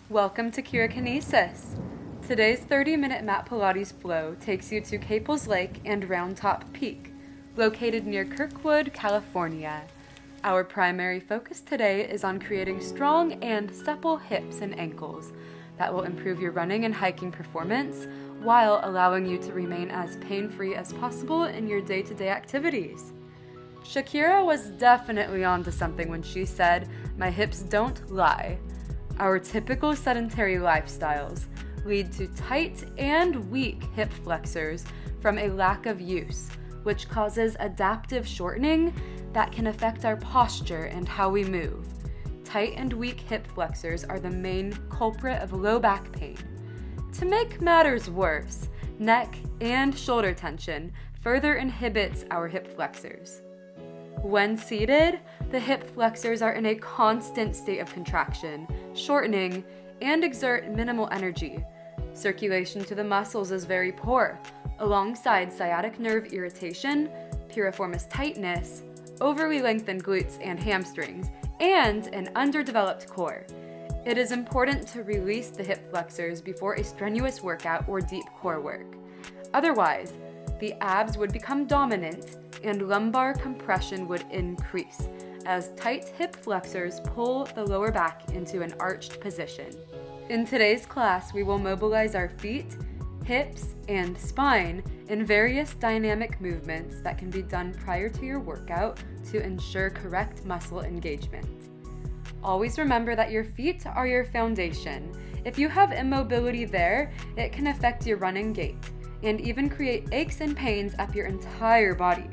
Welcome to Kinesis. Today's 30-minute mat Pilates Flow takes you to Caples Lake and Round Top Peak, located near Kirkwood, California. Our primary focus today is on creating strong and supple hips and ankles that will improve your running and hiking performance while allowing you to remain as pain-free as possible in your day-to-day activities. Shakira was definitely onto something when she said, "My hips don't lie." Our typical sedentary lifestyles lead to tight and weak hip flexors from a lack of use, which causes adaptive shortening that can affect our posture and how we move. Tight and weak hip flexors are the main culprit of low back pain. To make matters worse, neck and shoulder tension further inhibits our hip flexors. When seated, the hip flexors are in a constant state of contraction, shortening, and exert minimal energy. Circulation to the muscles is very poor, alongside sciatic nerve irritation, piriformis tightness, overly lengthened glutes and hamstrings, and an underdeveloped core. It is important to release the hip flexors before a strenuous workout or deep core work. Otherwise, the abs would become dominant and lumbar compression would increase as tight hip flexors pull the lower back into an arched position. In today's class, we will mobilize our feet, hips, and spine in various dynamic movements that can be done prior to your workout to ensure correct muscle engagement. Always remember that your feet are your foundation. If you have immobility there, it can affect your running gait and even create aches and pains up your entire body.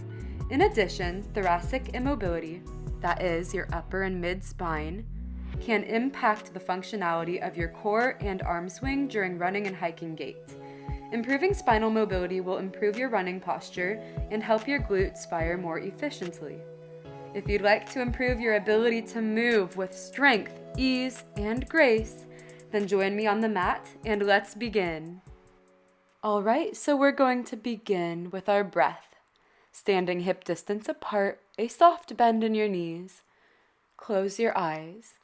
In addition, thoracic immobility, that is, your upper and mid spine, can impact the functionality of your core and arm swing during running and hiking gait. Improving spinal mobility will improve your running posture and help your glutes fire more efficiently. If you'd like to improve your ability to move with strength, ease, and grace, then join me on the mat and let's begin. Alright, so we're going to begin with our breath. Standing hip distance apart, a soft bend in your knees. Close your eyes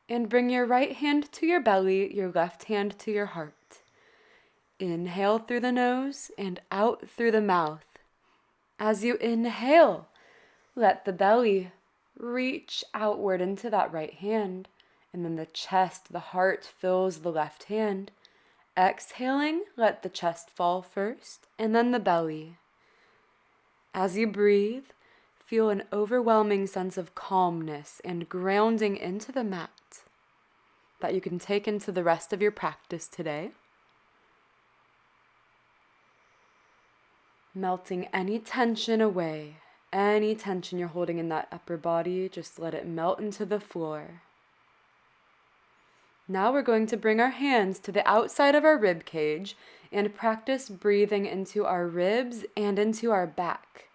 and bring your right hand to your belly, your left hand to your heart. Inhale through the nose and out through the mouth. As you inhale, let the belly reach outward into that right hand, and then the chest, the heart fills the left hand. Exhaling, let the chest fall first, and then the belly. As you breathe, feel an overwhelming sense of calmness and grounding into the mat that you can take into the rest of your practice today. Melting any tension away, any tension you're holding in that upper body, just let it melt into the floor. Now we're going to bring our hands to the outside of our rib cage and practice breathing into our ribs and into our back.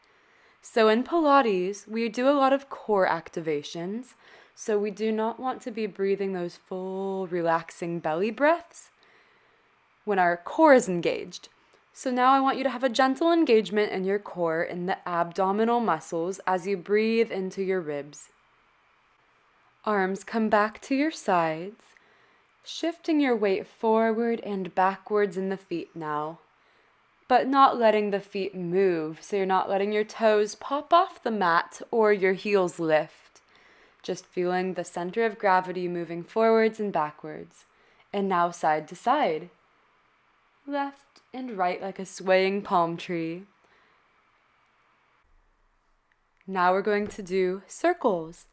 So in Pilates, we do a lot of core activations, so we do not want to be breathing those full, relaxing belly breaths when our core is engaged. So now I want you to have a gentle engagement in your core in the abdominal muscles as you breathe into your ribs. Arms come back to your sides, shifting your weight forward and backwards in the feet now, but not letting the feet move, so you're not letting your toes pop off the mat or your heels lift. Just feeling the center of gravity moving forwards and backwards. And now side to side. Left and right like a swaying palm tree. Now we're going to do circles.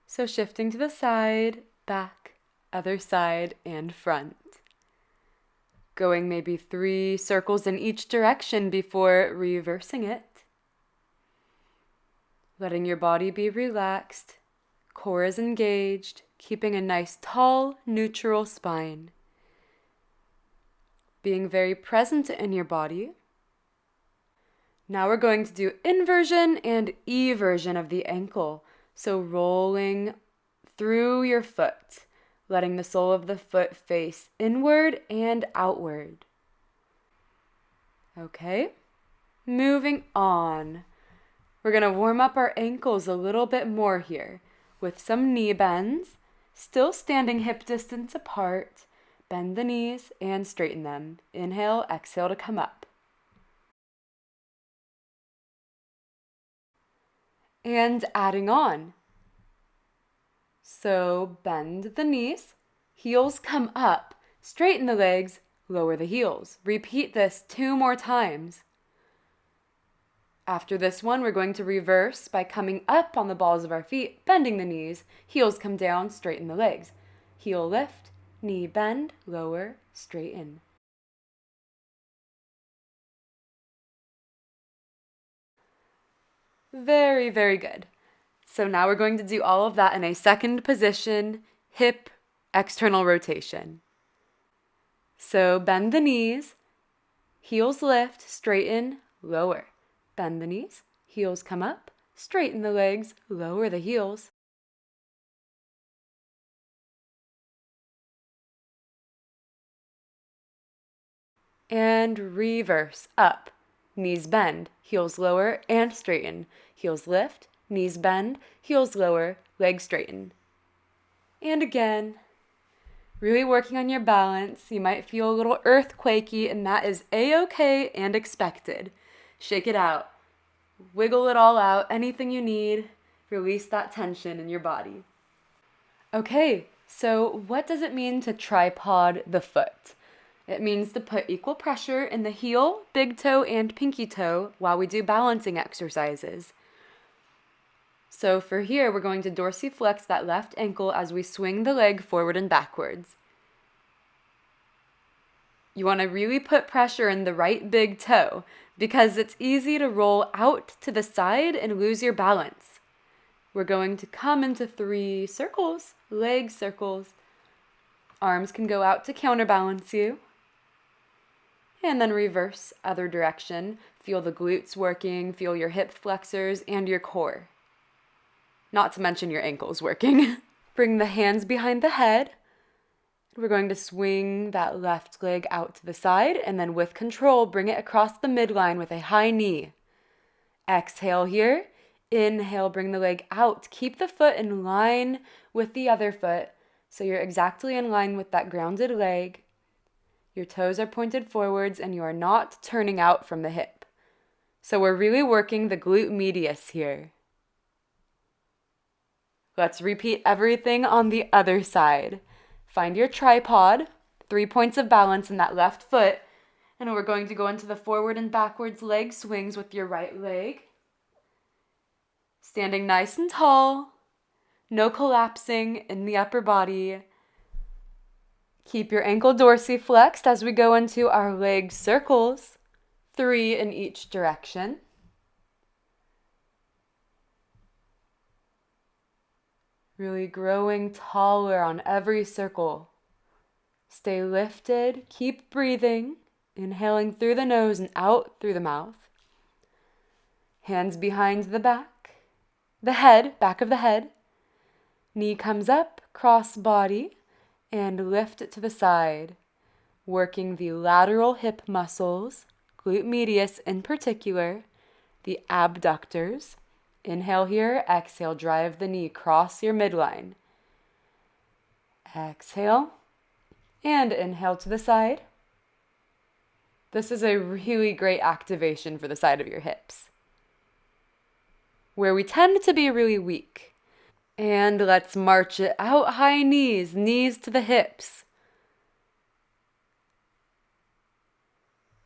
So shifting to the side, back, other side, and front. Going maybe 3 circles in each direction before reversing it. Letting your body be relaxed, core is engaged, keeping a nice tall, neutral spine. Being very present in your body. Now we're going to do inversion and eversion of the ankle. So rolling through your foot, letting the sole of the foot face inward and outward. Okay, moving on. We're going to warm up our ankles a little bit more here with some knee bends, still standing hip distance apart, Bend the knees and straighten them. Inhale, exhale to come up. And adding on. So bend the knees, heels come up, straighten the legs, lower the heels. Repeat this 2 more times. After this one, we're going to reverse by coming up on the balls of our feet, bending the knees, heels come down, straighten the legs. Heel lift, knee bend, lower, straighten. Very, very good. So now we're going to do all of that in a second position, hip external rotation. So bend the knees, heels lift, straighten, lower. Bend the knees, heels come up, straighten the legs, lower the heels. And reverse, up. Knees bend, heels lower and straighten. Heels lift, knees bend, heels lower, legs straighten. And again, really working on your balance. You might feel a little earthquakey, and that is a-okay and expected. Shake it out. Wiggle it all out, anything you need. Release that tension in your body. Okay, so what does it mean to tripod the foot? It means to put equal pressure in the heel, big toe, and pinky toe while we do balancing exercises. So for here, we're going to dorsiflex that left ankle as we swing the leg forward and backwards. You want to really put pressure in the right big toe because it's easy to roll out to the side and lose your balance. We're going to come into 3 circles, leg circles. Arms can go out to counterbalance you. And then reverse, other direction. Feel the glutes working, feel your hip flexors and your core. Not to mention your ankles working. Bring the hands behind the head. We're going to swing that left leg out to the side and then with control, bring it across the midline with a high knee. Exhale here. Inhale, bring the leg out. Keep the foot in line with the other foot so you're exactly in line with that grounded leg. Your toes are pointed forwards and you are not turning out from the hip. So we're really working the glute medius here. Let's repeat everything on the other side. Find your tripod, 3 points of balance in that left foot, and we're going to go into the forward and backwards leg swings with your right leg. Standing nice and tall, no collapsing in the upper body. Keep your ankle dorsiflexed as we go into our leg circles, 3 in each direction. Really growing taller on every circle. Stay lifted, keep breathing, inhaling through the nose and out through the mouth. Hands behind the head, back of the head. Knee comes up, cross body, and lift it to the side. Working the lateral hip muscles, glute medius in particular, the abductors. Inhale here, exhale, drive the knee, cross your midline. Exhale, and inhale to the side. This is a really great activation for the side of your hips, where we tend to be really weak. And let's march it out, high knees, knees to the hips.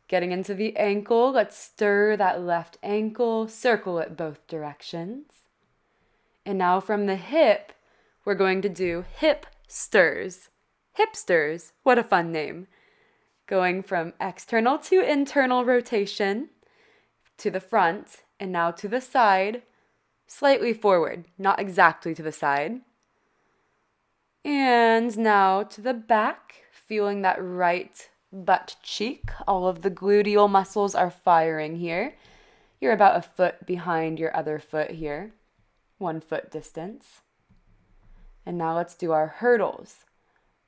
Getting into the ankle, let's stir that left ankle, circle it both directions. And now from the hip, we're going to do hip stirs. Hipsters, what a fun name. Going from external to internal rotation to the front and now to the side, slightly forward, not exactly to the side. And now to the back, feeling that right butt cheek. All of the gluteal muscles are firing here. You're about a foot behind your other foot here, 1 foot distance. And now let's do our hurdles,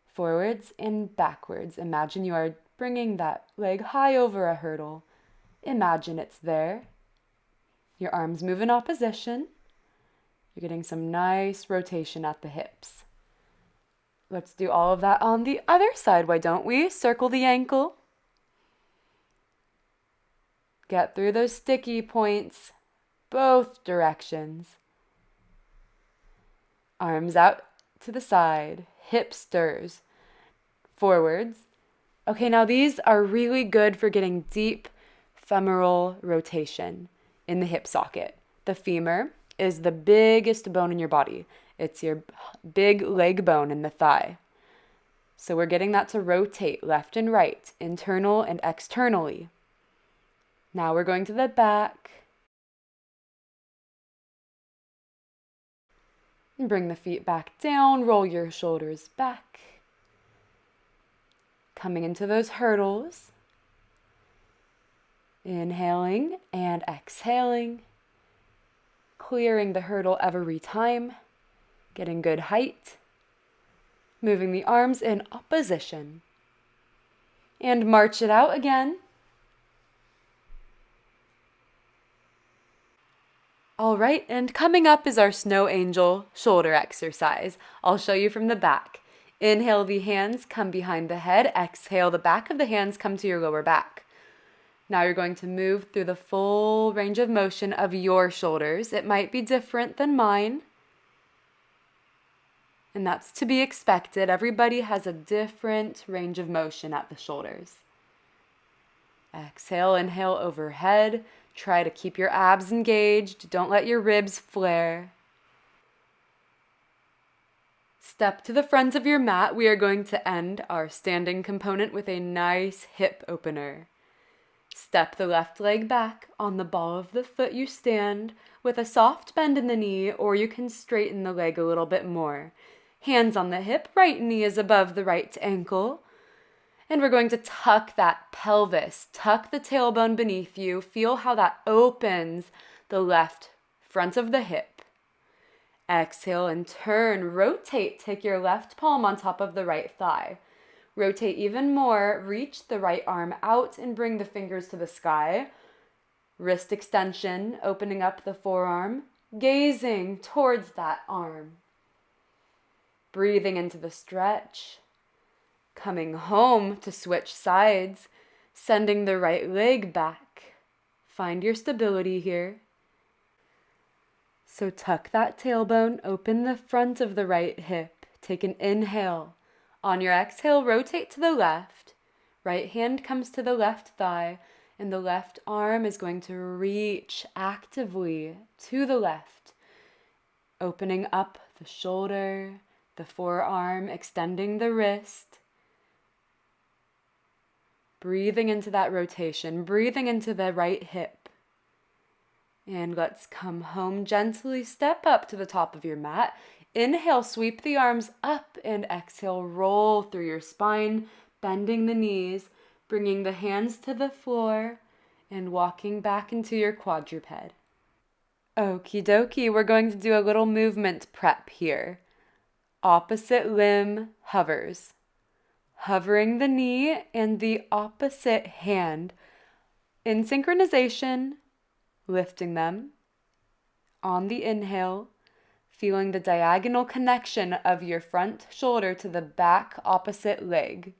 forwards and backwards. Imagine you are bringing that leg high over a hurdle. Imagine it's there. Your arms move in opposition. You're getting some nice rotation at the hips. Let's do all of that on the other side, why don't we? Circle the ankle. Get through those sticky points, both directions. Arms out to the side, hip stirs, forwards. Okay, now these are really good for getting deep femoral rotation in the hip socket. The femur is the biggest bone in your body. It's your big leg bone in the thigh. So we're getting that to rotate left and right, internal and externally. Now we're going to the back. And bring the feet back down, roll your shoulders back. Coming into those hurdles. Inhaling and exhaling. Clearing the hurdle every time. Getting good height. Moving the arms in opposition. And march it out again. All right, and coming up is our snow angel shoulder exercise. I'll show you from the back. Inhale, the hands come behind the head. Exhale, the back of the hands come to your lower back. Now you're going to move through the full range of motion of your shoulders. It might be different than mine. And that's to be expected. Everybody has a different range of motion at the shoulders. Exhale, inhale overhead. Try to keep your abs engaged. Don't let your ribs flare. Step to the front of your mat. We are going to end our standing component with a nice hip opener. Step the left leg back on the ball of the foot you stand with a soft bend in the knee, or you can straighten the leg a little bit more. Hands on the hip, right knee is above the right ankle. And we're going to tuck that pelvis, tuck the tailbone beneath you. Feel how that opens the left front of the hip. Exhale and turn, rotate, take your left palm on top of the right thigh. Rotate even more, reach the right arm out and bring the fingers to the sky. Wrist extension, opening up the forearm, gazing towards that arm. Breathing into the stretch. Coming home to switch sides, sending the right leg back. Find your stability here. So tuck that tailbone, open the front of the right hip. Take an inhale. On your exhale, rotate to the left. Right hand comes to the left thigh, and the left arm is going to reach actively to the left. Opening up the shoulder, the forearm, extending the wrist. Breathing into that rotation, breathing into the right hip. And let's come home gently. Step up to the top of your mat. Inhale, sweep the arms up, and exhale, roll through your spine, bending the knees, bringing the hands to the floor, and walking back into your quadruped. Okie dokie, we're going to do a little movement prep here. Opposite limb hovers. Hovering the knee and the opposite hand in synchronization, lifting them. On the inhale, feeling the diagonal connection of your front shoulder to the back opposite leg.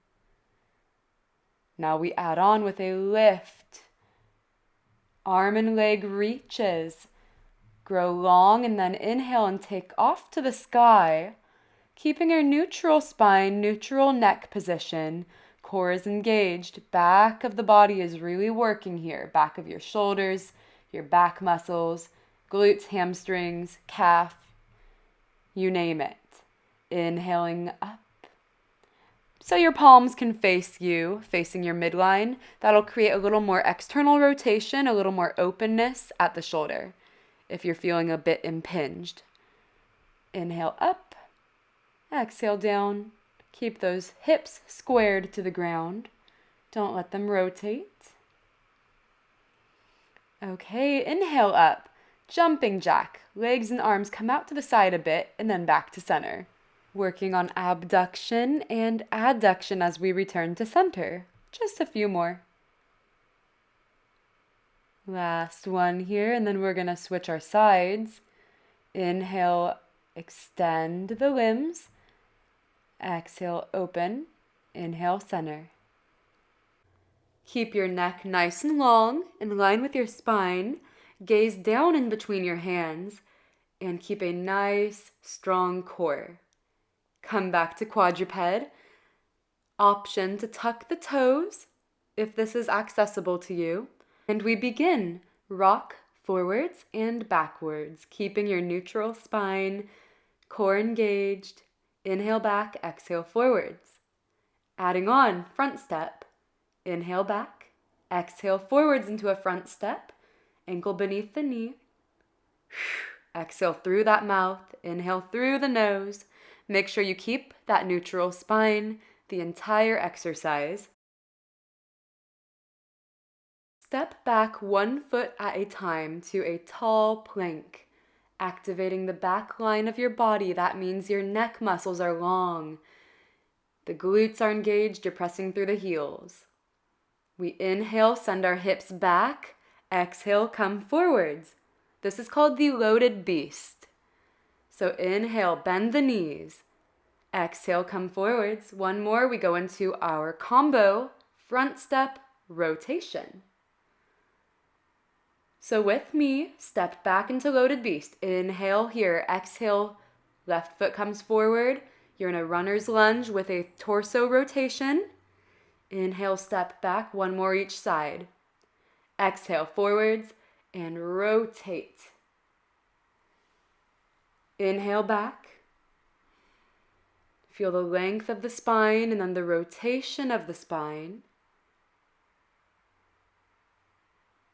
Now we add on with a lift. Arm and leg reaches. Grow long and then inhale and take off to the sky. Keeping your neutral spine, neutral neck position. Core is engaged. Back of the body is really working here. Back of your shoulders, your back muscles, glutes, hamstrings, calf, you name it. Inhaling up. So your palms can face you, facing your midline. That'll create a little more external rotation, a little more openness at the shoulder if you're feeling a bit impinged. Inhale up. Exhale down. Keep those hips squared to the ground. Don't let them rotate. Okay, inhale up. Jumping jack. Legs and arms come out to the side a bit and then back to center. Working on abduction and adduction as we return to center. Just a few more. Last one here, and then we're going to switch our sides. Inhale, extend the limbs. Exhale, open. Inhale, center. Keep your neck nice and long, in line with your spine. Gaze down in between your hands, and keep a nice, strong core. Come back to quadruped. Option to tuck the toes, if this is accessible to you. And we begin. Rock forwards and backwards, keeping your neutral spine, core engaged. Inhale back, exhale forwards. Adding on, front step. Inhale back, exhale forwards into a front step, ankle beneath the knee. Exhale through that mouth, inhale through the nose. Make sure you keep that neutral spine the entire exercise. Step back 1 foot at a time to a tall plank, activating the back line of your body. That means your neck muscles are long. The glutes are engaged, you're pressing through the heels. We inhale, send our hips back. Exhale, come forwards. This is called the loaded beast. So inhale, bend the knees. Exhale, come forwards. One more, we go into our combo, front step, rotation. So with me, step back into loaded beast. Inhale here, exhale, left foot comes forward. You're in a runner's lunge with a torso rotation. Inhale, step back, one more each side. Exhale, forwards and rotate. Inhale back. Feel the length of the spine and then the rotation of the spine.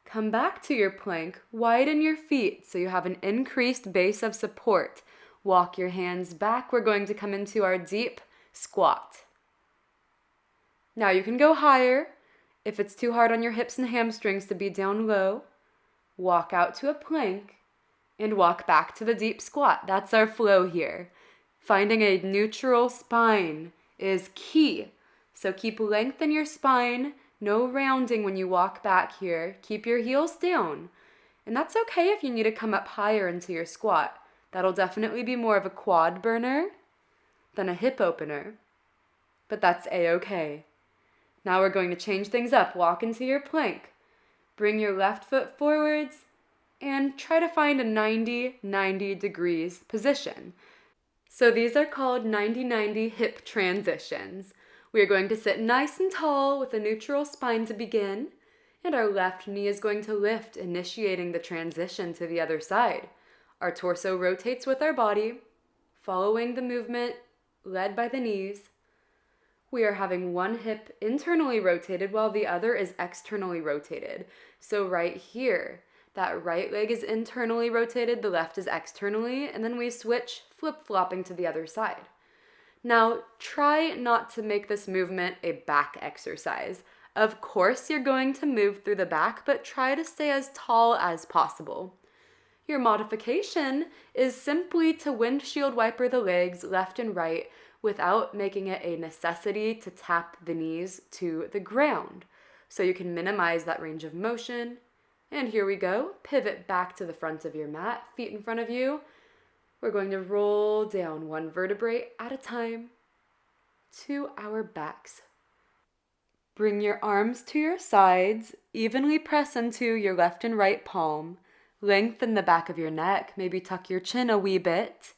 Come back to your plank, widen your feet so you have an increased base of support. Walk your hands back. We're going to come into our deep squat. Now you can go higher. If it's too hard on your hips and hamstrings to be down low, walk out to a plank and walk back to the deep squat. That's our flow here. Finding a neutral spine is key. So keep length in your spine, no rounding when you walk back here. Keep your heels down. And that's okay if you need to come up higher into your squat. That'll definitely be more of a quad burner than a hip opener. But that's a-okay. Now we're going to change things up. Walk into your plank. Bring your left foot forwards and try to find a 90 degrees position. So these are called 90-90 hip transitions. We are going to sit nice and tall with a neutral spine to begin, and our left knee is going to lift, initiating the transition to the other side. Our torso rotates with our body, following the movement led by the knees. We are having one hip internally rotated while the other is externally rotated. So right here, that right leg is internally rotated, the left is externally, and then we switch, flip-flopping to the other side. Now, try not to make this movement a back exercise. Of course, you're going to move through the back, but try to stay as tall as possible. Your modification is simply to windshield wiper the legs left and right without making it a necessity to tap the knees to the ground. So you can minimize that range of motion. And here we go. Pivot back to the front of your mat, feet in front of you. We're going to roll down one vertebrae at a time to our backs. Bring your arms to your sides, evenly press into your left and right palm. Lengthen the back of your neck, maybe tuck your chin a wee bit.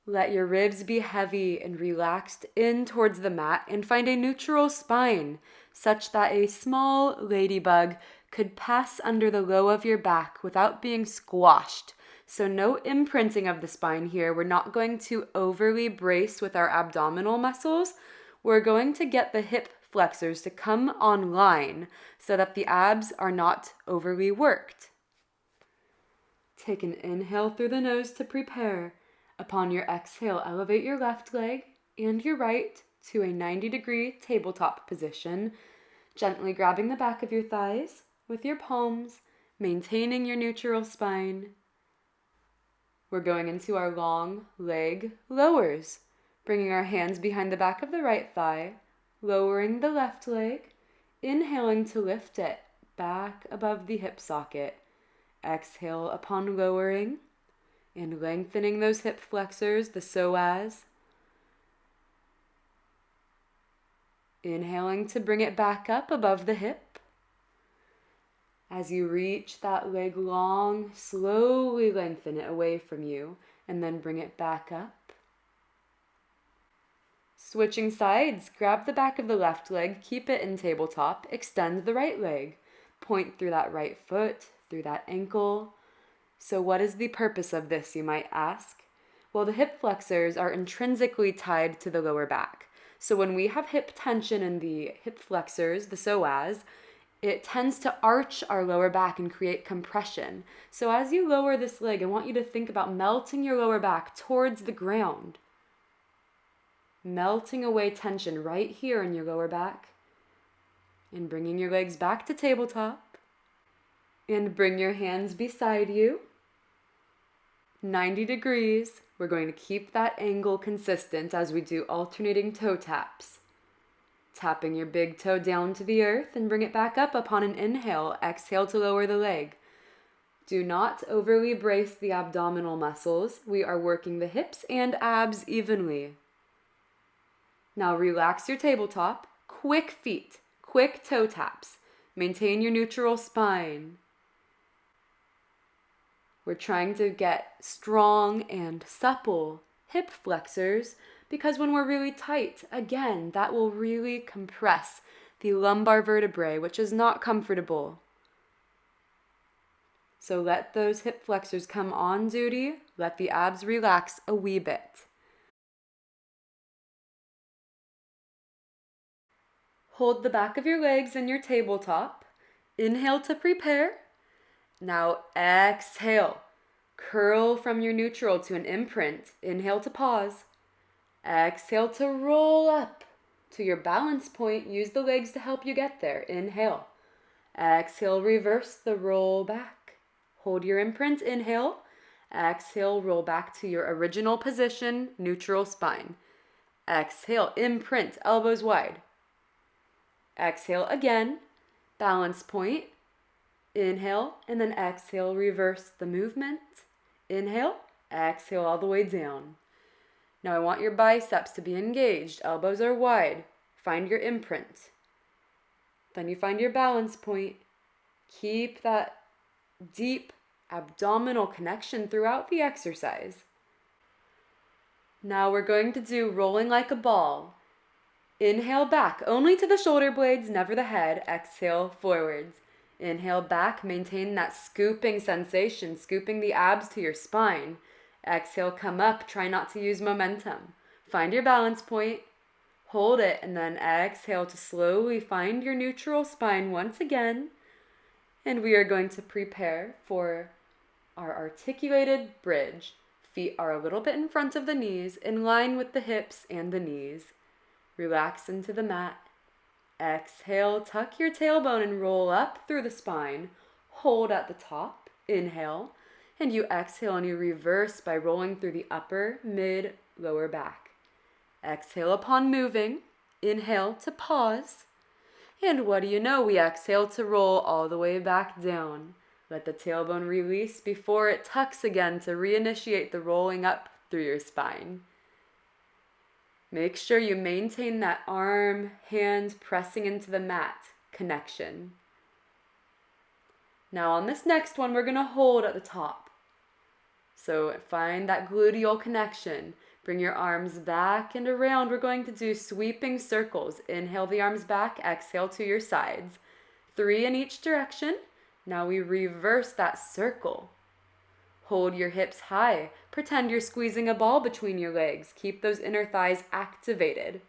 Let your ribs be heavy and relaxed in towards the mat and find a neutral spine such that a small ladybug could pass under the low of your back without being squashed. So no imprinting of the spine here. We're not going to overly brace with our abdominal muscles. We're going to get the hip flexors to come online so that the abs are not overly worked. Take an inhale through the nose to prepare. Upon your exhale, elevate your left leg and your right to a 90-degree tabletop position, gently grabbing the back of your thighs with your palms, maintaining your neutral spine. We're going into our long leg lowers, bringing our hands behind the back of the right thigh, lowering the left leg, inhaling to lift it back above the hip socket. Exhale upon lowering and lengthening those hip flexors, the psoas. Inhaling to bring it back up above the hip. As you reach that leg long, slowly lengthen it away from you and then bring it back up. Switching sides, grab the back of the left leg, keep it in tabletop, extend the right leg. Point through that right foot, through that ankle. So what is the purpose of this, you might ask? Well, the hip flexors are intrinsically tied to the lower back. So when we have hip tension in the hip flexors, the psoas, it tends to arch our lower back and create compression. So as you lower this leg, I want you to think about melting your lower back towards the ground. Melting away tension right here in your lower back. And bringing your legs back to tabletop. And bring your hands beside you. 90 degrees. We're going to keep that angle consistent as we do alternating toe taps. Tapping your big toe down to the earth and bring it back up upon an inhale. Exhale to lower the leg. Do not overly brace the abdominal muscles. We are working the hips and abs evenly. Now relax your tabletop. Quick feet, quick toe taps. Maintain your neutral spine. We're trying to get strong and supple hip flexors because when we're really tight, again, that will really compress the lumbar vertebrae, which is not comfortable. So let those hip flexors come on duty. Let the abs relax a wee bit. Hold the back of your legs in your tabletop. Inhale to prepare. Now exhale. Curl from your neutral to an imprint. Inhale to pause. Exhale to roll up to your balance point. Use the legs to help you get there. Inhale. Exhale, reverse the roll back. Hold your imprint. Inhale. Exhale, roll back to your original position, neutral spine. Exhale, imprint, elbows wide. Exhale again, balance point. Inhale, and then exhale, reverse the movement. Inhale, exhale all the way down. Now I want your biceps to be engaged. Elbows are wide. Find your imprint. Then you find your balance point. Keep that deep abdominal connection throughout the exercise. Now we're going to do rolling like a ball. Inhale back, only to the shoulder blades, never the head. Exhale forwards. Inhale back, maintain that scooping sensation, scooping the abs to your spine. Exhale, come up, try not to use momentum. Find your balance point, hold it, and then exhale to slowly find your neutral spine once again. And we are going to prepare for our articulated bridge. Feet are a little bit in front of the knees, in line with the hips and the knees. Relax into the mat. Exhale, tuck your tailbone and roll up through the spine. Hold at the top. Inhale. And you exhale and you reverse by rolling through the upper, mid, lower back. Exhale upon moving. Inhale to pause. And what do you know? We exhale to roll all the way back down. Let the tailbone release before it tucks again to reinitiate the rolling up through your spine. Make sure you maintain that arm, hand pressing into the mat connection. Now on this next one, we're going to hold at the top. So find that gluteal connection. Bring your arms back and around. We're going to do sweeping circles. Inhale the arms back, exhale to your sides. 3 in each direction. Now we reverse that circle. Hold your hips high. Pretend you're squeezing a ball between your legs. Keep those inner thighs activated.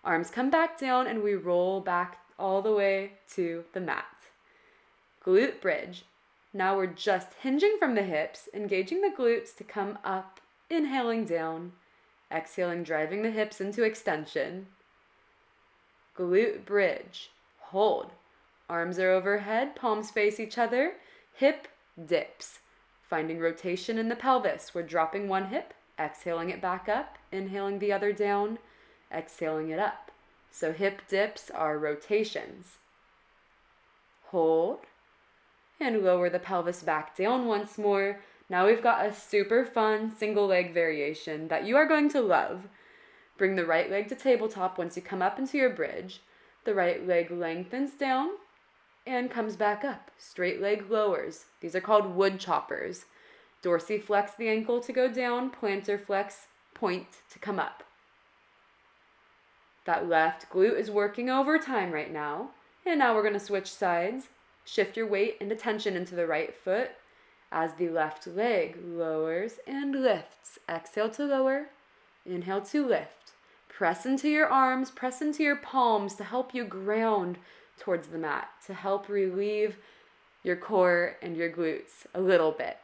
Arms come back down and we roll back all the way to the mat. Glute bridge. Now we're just hinging from the hips, engaging the glutes to come up, inhaling down, exhaling, driving the hips into extension. Glute bridge. Hold. Arms are overhead, palms face each other, hip dips. Finding rotation in the pelvis. We're dropping one hip, exhaling it back up, inhaling the other down, exhaling it up. So hip dips are rotations. Hold. And lower the pelvis back down once more. Now we've got a super fun single leg variation that you are going to love. Bring the right leg to tabletop once you come up into your bridge. The right leg lengthens down and comes back up. Straight leg lowers. These are called wood choppers. Dorsiflex the ankle to go down, plantar flex point to come up. That left glute is working overtime right now. And now we're going to switch sides. Shift your weight and attention into the right foot as the left leg lowers and lifts. Exhale to lower, inhale to lift. Press into your arms, press into your palms to help you ground towards the mat, to help relieve your core and your glutes a little bit.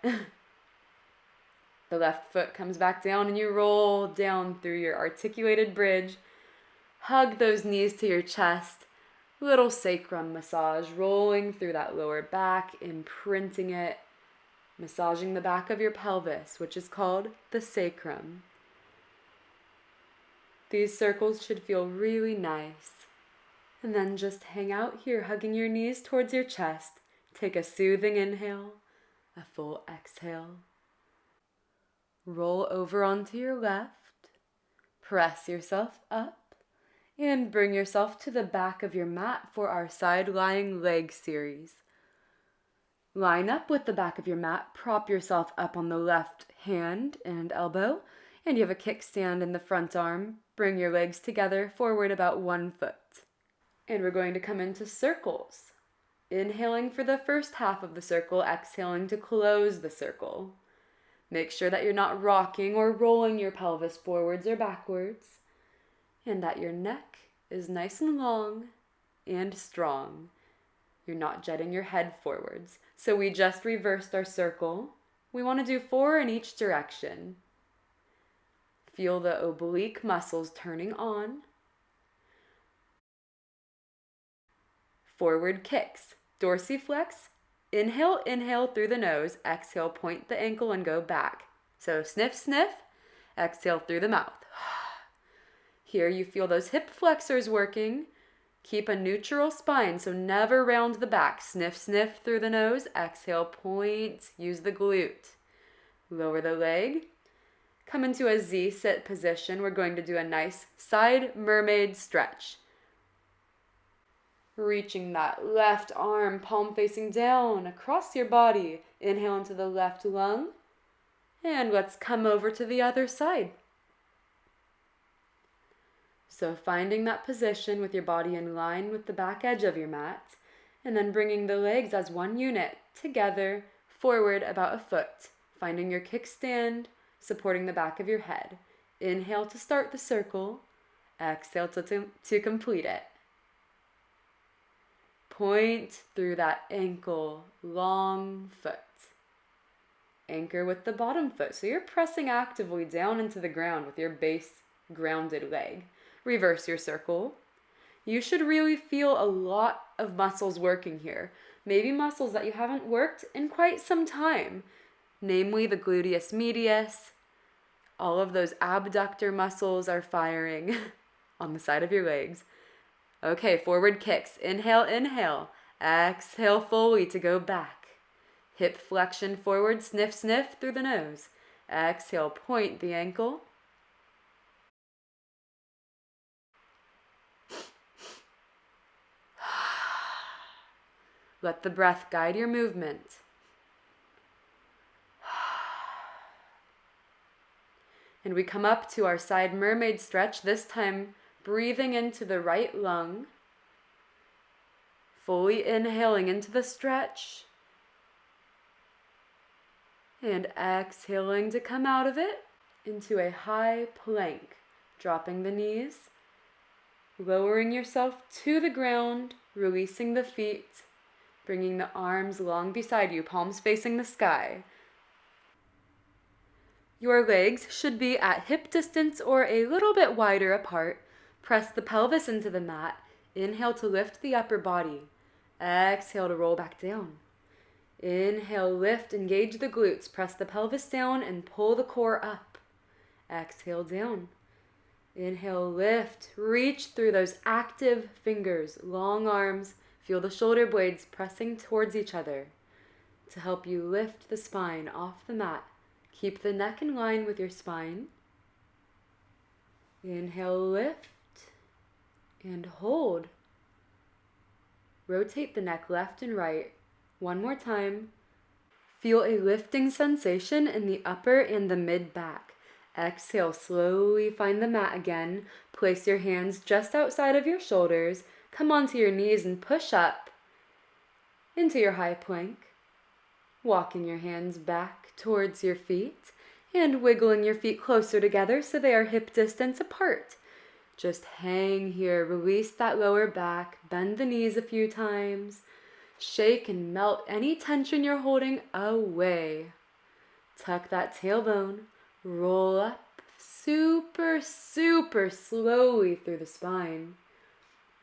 The left foot comes back down and you roll down through your articulated bridge. Hug those knees to your chest. Little sacrum massage, rolling through that lower back, imprinting it, massaging the back of your pelvis, which is called the sacrum. These circles should feel really nice. And then just hang out here, hugging your knees towards your chest. Take a soothing inhale, a full exhale. Roll over onto your left. Press yourself up. And bring yourself to the back of your mat for our side-lying leg series. Line up with the back of your mat. Prop yourself up on the left hand and elbow. And you have a kickstand in the front arm. Bring your legs together, forward about 1 foot. And we're going to come into circles. Inhaling for the first half of the circle, exhaling to close the circle. Make sure that you're not rocking or rolling your pelvis forwards or backwards. And that your neck is nice and long and strong. You're not jetting your head forwards. So we just reversed our circle. We want to do 4 in each direction. Feel the oblique muscles turning on. Forward kicks. Dorsiflex. Inhale, inhale through the nose. Exhale, point the ankle and go back. So sniff, sniff. Exhale through the mouth. Here you feel those hip flexors working. Keep a neutral spine, so never round the back. Sniff, sniff through the nose. Exhale, point. Use the glute. Lower the leg. Come into a Z-sit position. We're going to do a nice side mermaid stretch. Reaching that left arm, palm facing down across your body. Inhale into the left lung. And let's come over to the other side. So finding that position with your body in line with the back edge of your mat, and then bringing the legs as one unit together, forward about 1 foot, finding your kickstand, supporting the back of your head. Inhale to start the circle, exhale to complete it. Point through that ankle, long foot. Anchor with the bottom foot, so you're pressing actively down into the ground with your base grounded leg. Reverse your circle. You should really feel a lot of muscles working here. Maybe muscles that you haven't worked in quite some time. Namely the gluteus medius. All of those abductor muscles are firing on the side of your legs. Okay, forward kicks. Inhale, inhale. Exhale fully to go back. Hip flexion forward. Sniff, sniff through the nose. Exhale, point the ankle. Let the breath guide your movement. And we come up to our side mermaid stretch, this time breathing into the right lung. Fully inhaling into the stretch. And exhaling to come out of it into a high plank. Dropping the knees. Lowering yourself to the ground, releasing the feet. Bringing the arms long beside you, palms facing the sky. Your legs should be at hip distance or a little bit wider apart. Press the pelvis into the mat. Inhale to lift the upper body. Exhale to roll back down. Inhale, lift, engage the glutes. Press the pelvis down and pull the core up. Exhale down. Inhale, lift, reach through those active fingers, long arms. Feel the shoulder blades pressing towards each other to help you lift the spine off the mat. Keep the neck in line with your spine. Inhale, lift, and hold. Rotate the neck left and right. One more time. Feel a lifting sensation in the upper and the mid-back. Exhale, slowly find the mat again. Place your hands just outside of your shoulders. Come onto your knees and push up into your high plank. Walking your hands back towards your feet and wiggling your feet closer together so they are hip distance apart. Just hang here, release that lower back, bend the knees a few times. Shake and melt any tension you're holding away. Tuck that tailbone, roll up super slowly through the spine.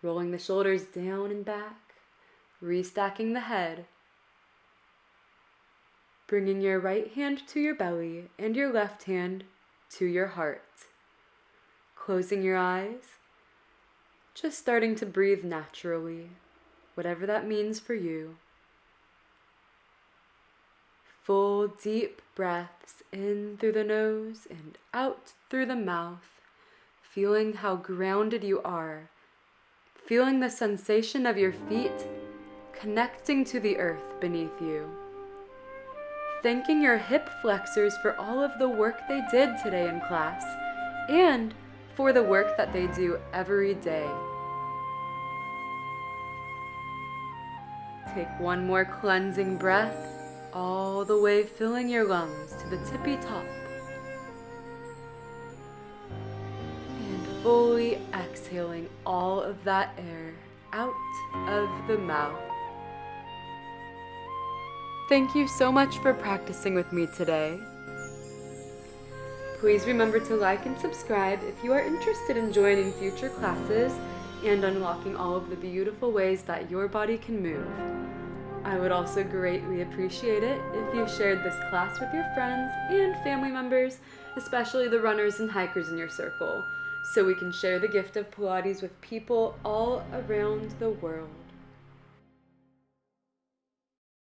Rolling the shoulders down and back, restacking the head. Bringing your right hand to your belly and your left hand to your heart. Closing your eyes, just starting to breathe naturally, whatever that means for you. Full deep breaths in through the nose and out through the mouth, feeling how grounded you are, feeling the sensation of your feet connecting to the earth beneath you. Thanking your hip flexors for all of the work they did today in class and for the work that they do every day. Take one more cleansing breath, all the way filling your lungs to the tippy top. And fully exhaling all of that air out of the mouth. Thank you so much for practicing with me today. Please remember to like and subscribe if you are interested in joining future classes and unlocking all of the beautiful ways that your body can move. I would also greatly appreciate it if you shared this class with your friends and family members, especially the runners and hikers in your circle, so we can share the gift of Pilates with people all around the world.